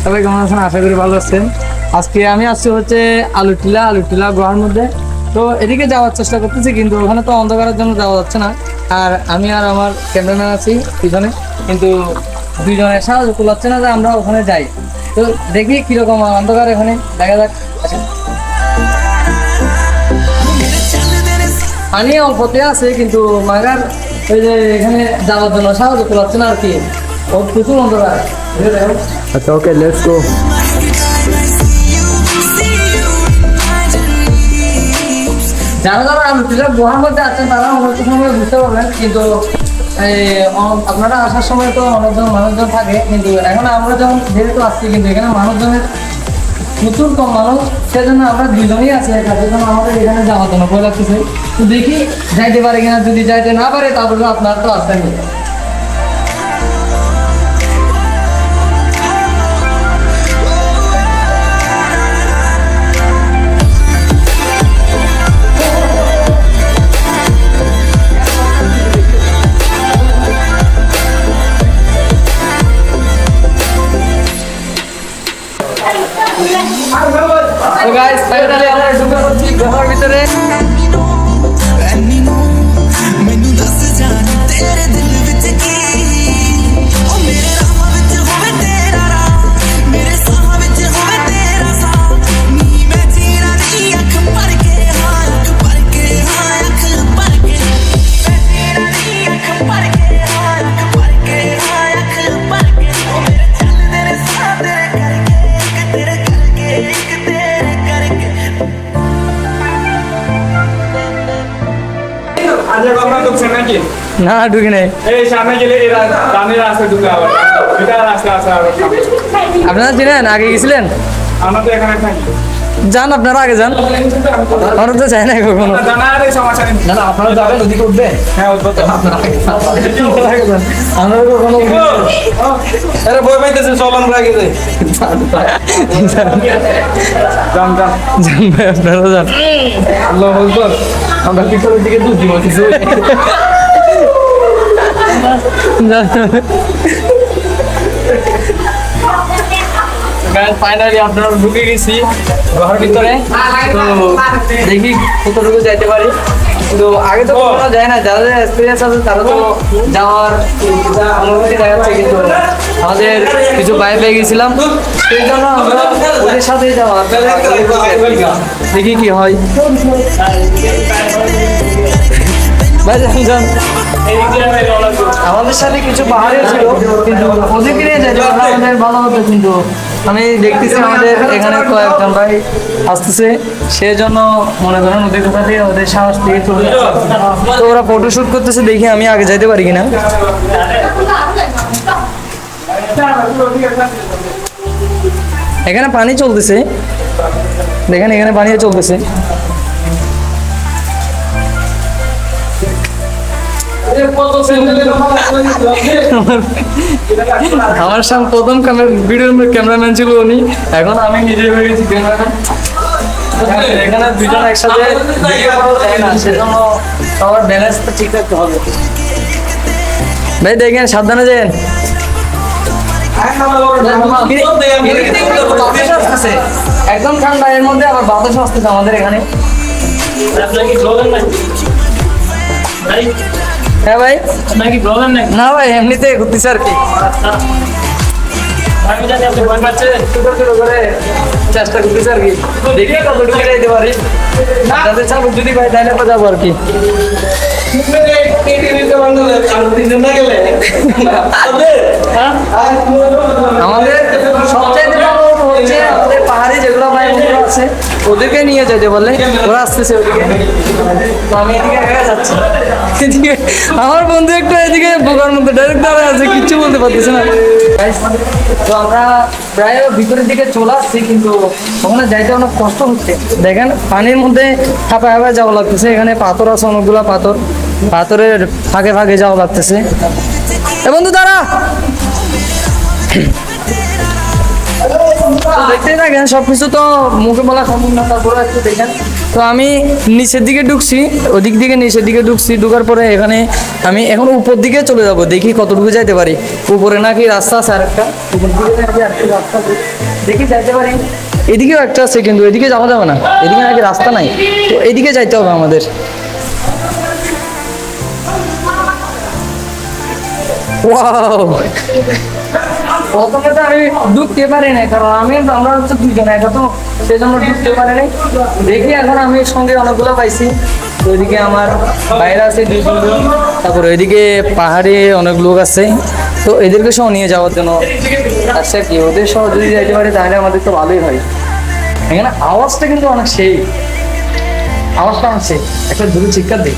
সবাই কেমন আছেন? আশা করি ভালো আছেন। আজকে আমি আসছি হচ্ছে আলুটিলা গুহার মধ্যে। তো এদিকে যাওয়ার চেষ্টা করতেছি, কিন্তু ওখানে তো অন্ধকারের জন্য যাওয়া যাচ্ছে না। আর আমি আর আমার ক্যামেরাম্যান আছি পিছনে, কিন্তু দুইজনের সাহায্য কুলাচ্ছে না যে আমরা ওখানে যাই। তো দেখি কিরকম অন্ধকার এখানে, দেখা যাক। পানি অল্পতে আছে, কিন্তু মাগার ওই যে এখানে যাওয়ার জন্য সাহায্য কুলাচ্ছে না আর কি। ও প্রচুর অন্ধকার। আচ্ছা, ওকে, লেটস গো। যারা যারা আলুটিলা গুহার মধ্যে আছেন তারা অনেক সময় বুঝতে পারবেন, কিন্তু আপনারা আসার সময় তো অনেকজন মানুষজন থাকে, কিন্তু এখন আমরা যখন যেহেতু আসছি, কিন্তু এখানে মানুষজনের প্রচুর কম মানুষ, সেজন্য আমরা দুজনেই আছি। সেজন্য আমাদের এখানে যাওয়ার জন্য ভয় লাগতেছে। তো দেখি যাইতে পারে কিনা, যদি যাইতে না পারে তারপরে আপনার তো আসতেন। তো গাইস, ফাইনালি আমরা ঢুকে পড়ছি গুহার ভিতরে। ਮੈਨੂੰ ਦੱਸ ਜਾਨ ਤੇਰੇ ਦਿਲ ਵਿੱਚ ਕੀ ਓ ਮੇਰੇ ਰਾਹਾਂ ਵਿੱਚ ਹੋਵੇ ਤੇਰਾ ਰਾਹ ਮੇਰੇ ਸਾਹਾਂ ਵਿੱਚ ਹੋਵੇ ਤੇਰਾ ਸਾਹ ਨੀ ਮੈਂ ਜੀਣਾ ਨਹੀਂ ਅੱਖ ਭਰ ਕੇ ਹਾਂ ਅੱਖ ਭਰ ਕੇ ਹਾਂ ਅੱਖ ਭਰ ਕੇ ਮੈਂ ਜੀਣਾ ਨਹੀਂ ਅੱਖ ਭਰ ਕੇ ਹਾਂ ਅੱਖ ਭਰ ਕੇ ਹਾਂ ਅੱਖ ਭਰ ਕੇ ਓ ਮੇਰੇ ਚੱਲਦੇ ਨੇ ਸਾਹ ਤੇਰੇ ਕਰਕੇ ਇੱਕ ਤੇਰੇ ਕਰਕੇ ਇੱਕ ਤੇਰੇ ਕਰਕੇ আজ আমরা ঢুকছেন নাকি? না, ঢুকি নাই। এই সামনে গেলে এরা ডানের রাস্তায় ঢুকে আবার এটা রাস্তা আছে আবার সামনে। আপনারা চিনেন? আগে গেছিলেন? আমরা তো এখানে থাকি। যান, আপনারা আগে যান। আমরা তো চাই না কখনো। জানার এই সমস্যা নেই। না, আপনারা যাবেন, ওদিকে উঠবেন। হ্যাঁ, উঠবো তো। আমরা কখনো আরে বই পাইতেছে, চল আমরা আগে যাই। যান যান। যান ভাই, আপনারা যান। আল্লাহু আকবার। আমরা পিছনের দিকে দুধ দিব কিছু। ফাইনালি আপনারা ঢুকে গেছি ঘরের ভিতরে। তো দেখি কতটুকু যাইতে পারি, কিন্তু আগে তো কখনো যায় না। যাদের এক্সপিরিয়েন্স আছে তারা তো যাওয়ার অনুভূতি দেখাচ্ছে, কিন্তু আমাদের কিছু বাইরে পেয়ে গেছিলাম, সেই জন্য আমরা ওদের সাথেই যাওয়া। দেখি কি হয়। ভাই যান যান। আমাদের সাথে কিছু পাহাড়ে ছিল, কিন্তু ওদেরকে নিয়ে যাই আমাদের ভালো হতো, কিন্তু আমি দেখতেছি আমাদের এখানে কয়েকজন ভাই আসতেছে, সেই জন্য মনে করেন ওদের কথা দিয়ে ওদের সাহস থেকে চলে যাচ্ছে। তো ওরা ফটো শুট করতেছে, দেখি আমি আগে যাইতে পারি কিনা। এখানে পানি চলতেছে, দেখেন এখানে পানি চলতেছে। আমার সামনে প্রথম ভিডিওর ক্যামেরাম্যান ছিল উনি, এখন আমি নিজে হয়ে গেছি ক্যামেরাম্যান। এখানে দুজন একসাথে সেজন্য সবার ব্যালেন্সটা ঠিক রাখতে হবে। ভাই দেখেন, সাবধানে যান। একদম ঠান্ডা, এর মধ্যে আবার বাতাস আসতেছে আমাদের এখানে। হ্যাঁ ভাই, না ভাই এমনিতে ঘুরতেছে আর কি। চেষ্টা করতেছে আর কি, দেখি কতটুকু যাইতে পারি। আপনাদের চালক যদি ভাই তাহলে তো যাবো আর কি। আমাদের সবচাইতে ভালো হচ্ছে আমাদের পাহাড়ি যেগুলো ভাই বন্ধুরা আছে ওদেরকে নিয়ে যেতে বললে ওরা আসতেছে ওদিকে। তো আমি এদিকে একা যাচ্ছি, এদিকে আমার বন্ধু একটু এদিকে বোকার মধ্যে ডাইরেক্ট দাঁড়ায় আছে, কিচ্ছু বলতে পারতেছে না। তো আমরা প্রায় ভিতরের দিকে চলে আসছি, কিন্তু ওখানে যাইতে অনেক কষ্ট হচ্ছে। দেখেন পানির মধ্যে হাঁপা হাঁপা যাওয়া লাগতেছে। এখানে পাথর আছে, অনেকগুলো পাথরের ফাঁকে ফাঁকে যাওয়া লাগতেছে। এ বন্ধু দাঁড়া, দেখতেই থাকেন। সবকিছু তো মুখে বলা সম্ভব না, তারপরে একটু দেখেন তো আমি নিচের দিকে ঢুকছি, ওদিক দিকে নিচের দিকে ঢুকছি, ঢুকার পরে এখানে আমি এখন উপর দিকে চলে যাব, দেখি কতটুকু যাইতে পারি। উপরে নাকি রাস্তা আছে আরেকটা, উপর দিকে নাকি আরেকটা রাস্তা আছে, দেখি যাইতে পারি। এদিকেও একটা আছে কিন্তু এদিকে যাওয়া যাবে না, এদিকে নাকি রাস্তা নাই, তো এদিকে যাইতে হবে আমাদের। ওয়াও, প্রথমে তো আমি ঢুকতে পারি না, কারণ আমরা হচ্ছে দুইজন, একা তো সেজন্য ঢুকতে পারি নাই। দেখি এখন আমি সঙ্গে অনেকগুলো পাইছি, তো ওইদিকে আমার বাইরে আছে 2-3 জন, তারপরে ওইদিকে পাহাড়ে অনেক লোক আছে, তো এদেরকে সহ নিয়ে যাওয়ার জন্য আচ্ছা কি ওদের সহ যদি যাইতে পারি তাহলে আমাদের তো ভালোই হয়। এখানে আওয়াজটা কিন্তু অনেক সেই, আওয়াজটা অনেক সেই, একটা দূরে চিৎকার দিই।